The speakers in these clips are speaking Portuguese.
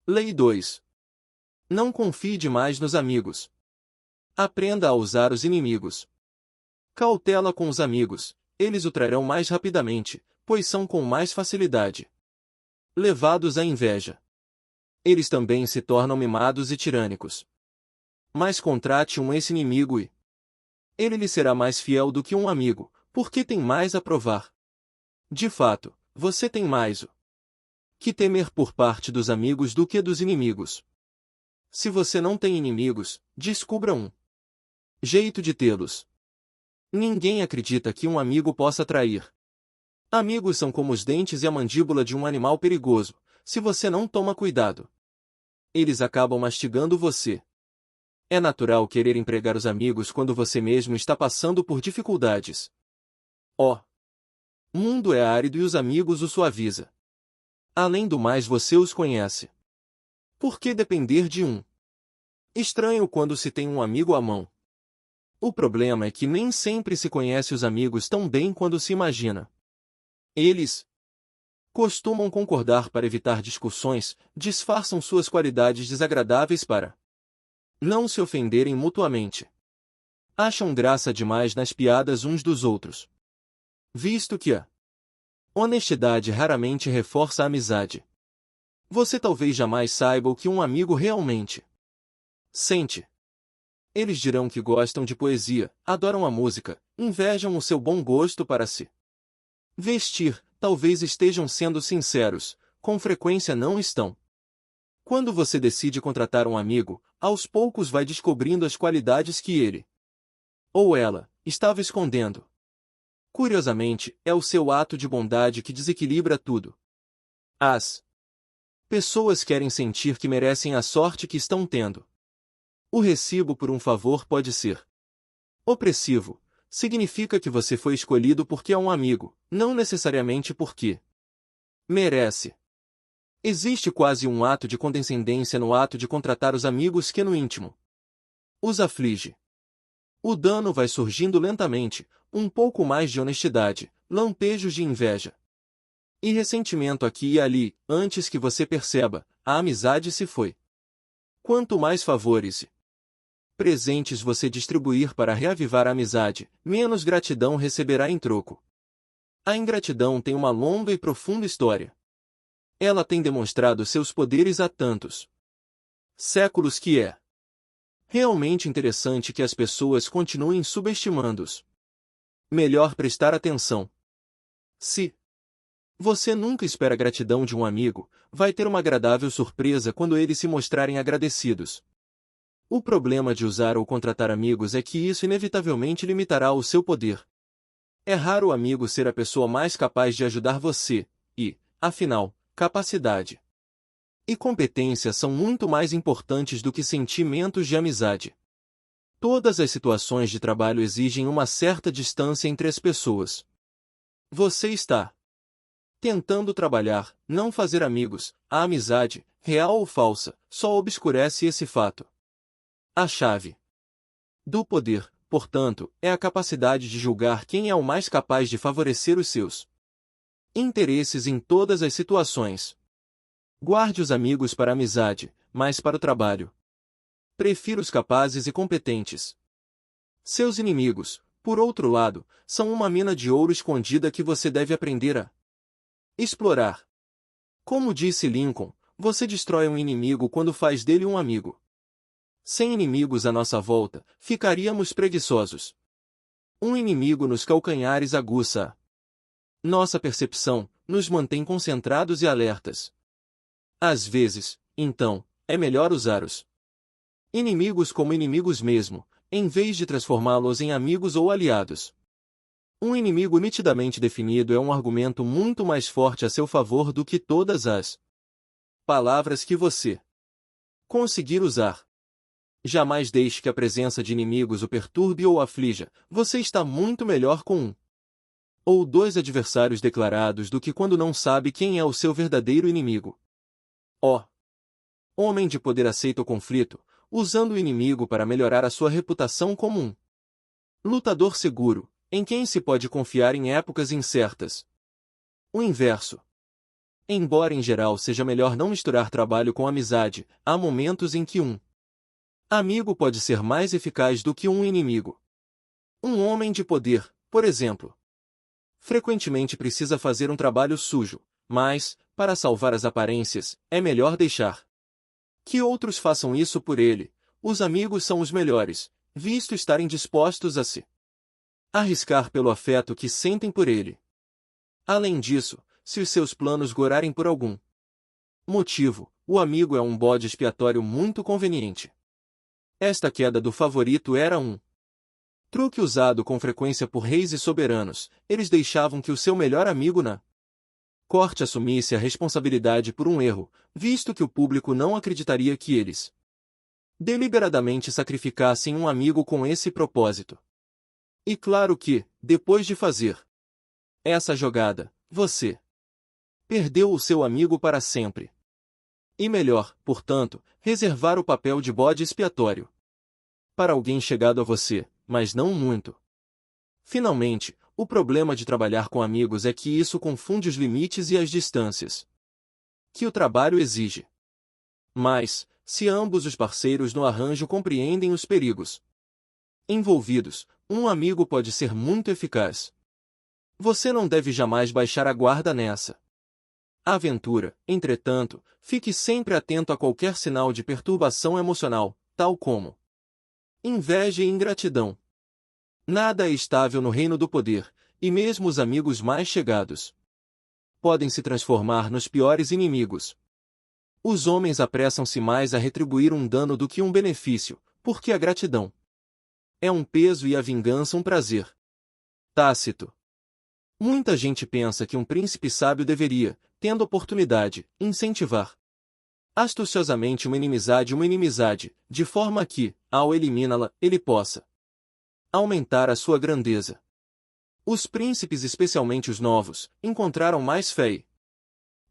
Lei 2. Não confie demais nos amigos. Aprenda a usar os inimigos. Cautela com os amigos, eles o trairão mais rapidamente, pois são com mais facilidade levados à inveja. Eles também se tornam mimados e tirânicos. Mas contrate um ex-inimigo e ele lhe será mais fiel do que um amigo, porque tem mais a provar. De fato, você tem mais o que temer por parte dos amigos do que dos inimigos. Se você não tem inimigos, descubra um jeito de tê-los. Ninguém acredita que um amigo possa trair. Amigos são como os dentes e a mandíbula de um animal perigoso. Se você não toma cuidado, eles acabam mastigando você. É natural querer empregar os amigos quando você mesmo está passando por dificuldades. O mundo é árido e os amigos o suaviza. Além do mais, você os conhece. Por que depender de um estranho quando se tem um amigo à mão? O problema é que nem sempre se conhece os amigos tão bem quanto se imagina. Eles costumam concordar para evitar discussões, disfarçam suas qualidades desagradáveis para não se ofenderem mutuamente. Acham graça demais nas piadas uns dos outros. Visto que a honestidade raramente reforça a amizade. Você talvez jamais saiba o que um amigo realmente sente. Eles dirão que gostam de poesia, adoram a música, invejam o seu bom gosto para se vestir, talvez estejam sendo sinceros, com frequência não estão. Quando você decide contratar um amigo, aos poucos vai descobrindo as qualidades que ele ou ela estava escondendo. Curiosamente, é o seu ato de bondade que desequilibra tudo. As pessoas querem sentir que merecem a sorte que estão tendo. O recibo por um favor pode ser opressivo. Significa que você foi escolhido porque é um amigo, não necessariamente porque merece. Existe quase um ato de condescendência no ato de contratar os amigos que no íntimo os aflige. O dano vai surgindo lentamente, um pouco mais de honestidade, lampejos de inveja e ressentimento aqui e ali, antes que você perceba, a amizade se foi. Quanto mais favores e presentes você distribuir para reavivar a amizade, menos gratidão receberá em troco. A ingratidão tem uma longa e profunda história. Ela tem demonstrado seus poderes há tantos séculos que é realmente interessante que as pessoas continuem subestimando-os. Melhor prestar atenção. Se você nunca espera gratidão de um amigo, vai ter uma agradável surpresa quando eles se mostrarem agradecidos. O problema de usar ou contratar amigos é que isso inevitavelmente limitará o seu poder. É raro o amigo ser a pessoa mais capaz de ajudar você, e, afinal, capacidade e competência são muito mais importantes do que sentimentos de amizade. Todas as situações de trabalho exigem uma certa distância entre as pessoas. Você está tentando trabalhar, não fazer amigos. A amizade, real ou falsa, só obscurece esse fato. A chave do poder, portanto, é a capacidade de julgar quem é o mais capaz de favorecer os seus interesses em todas as situações. Guarde os amigos para a amizade, mas para o trabalho prefira os capazes e competentes. Seus inimigos, por outro lado, são uma mina de ouro escondida que você deve aprender a explorar. Como disse Lincoln, você destrói um inimigo quando faz dele um amigo. Sem inimigos à nossa volta, ficaríamos preguiçosos. Um inimigo nos calcanhares aguça nossa percepção, nos mantém concentrados e alertas. Às vezes, então, é melhor usar os inimigos como inimigos mesmo, em vez de transformá-los em amigos ou aliados. Um inimigo nitidamente definido é um argumento muito mais forte a seu favor do que todas as palavras que você conseguir usar. Jamais deixe que a presença de inimigos o perturbe ou aflija. Você está muito melhor com um ou dois adversários declarados do que quando não sabe quem é o seu verdadeiro inimigo. Ó homem de poder aceita o conflito, usando o inimigo para melhorar a sua reputação como um lutador seguro, em quem se pode confiar em épocas incertas. O inverso Embora em geral seja melhor não misturar trabalho com amizade, há momentos em que um amigo pode ser mais eficaz do que um inimigo. Um homem de poder, por exemplo, frequentemente precisa fazer um trabalho sujo, mas, para salvar as aparências, é melhor deixar que outros façam isso por ele. Os amigos são os melhores, visto estarem dispostos a se arriscar pelo afeto que sentem por ele. Além disso, se os seus planos gorarem por algum motivo, o amigo é um bode expiatório muito conveniente. Esta queda do favorito era um truque usado com frequência por reis e soberanos. Eles deixavam que o seu melhor amigo na corte assumisse a responsabilidade por um erro, visto que o público não acreditaria que eles deliberadamente sacrificassem um amigo com esse propósito. E claro que, depois de fazer essa jogada, você perdeu o seu amigo para sempre. E melhor, portanto, reservar o papel de bode expiatório para alguém chegado a você, mas não muito. Finalmente, o problema de trabalhar com amigos é que isso confunde os limites e as distâncias que o trabalho exige. Mas, se ambos os parceiros no arranjo compreendem os perigos envolvidos, um amigo pode ser muito eficaz. Você não deve jamais baixar a guarda nessa aventura. Entretanto, fique sempre atento a qualquer sinal de perturbação emocional, tal como inveja e ingratidão. Nada é estável no reino do poder, e mesmo os amigos mais chegados podem se transformar nos piores inimigos. Os homens apressam-se mais a retribuir um dano do que um benefício, porque a gratidão é um peso e a vingança um prazer. Tácito. Muita gente pensa que um príncipe sábio deveria, tendo oportunidade, incentivar astuciosamente uma inimizade, de forma que, ao eliminá-la, ele possa aumentar a sua grandeza. Os príncipes, especialmente os novos, encontraram mais fé e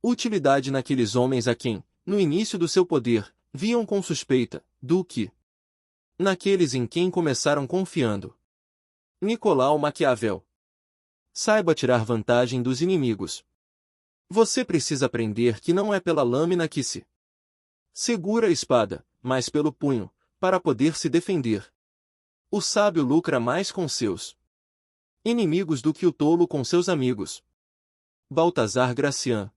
utilidade naqueles homens a quem, no início do seu poder, viam com suspeita, do que naqueles em quem começaram confiando. Nicolau Maquiavel. Saiba tirar vantagem dos inimigos. Você precisa aprender que não é pela lâmina que se segura a espada, mas pelo punho, para poder se defender. O sábio lucra mais com seus inimigos do que o tolo com seus amigos. Baltazar Gracian.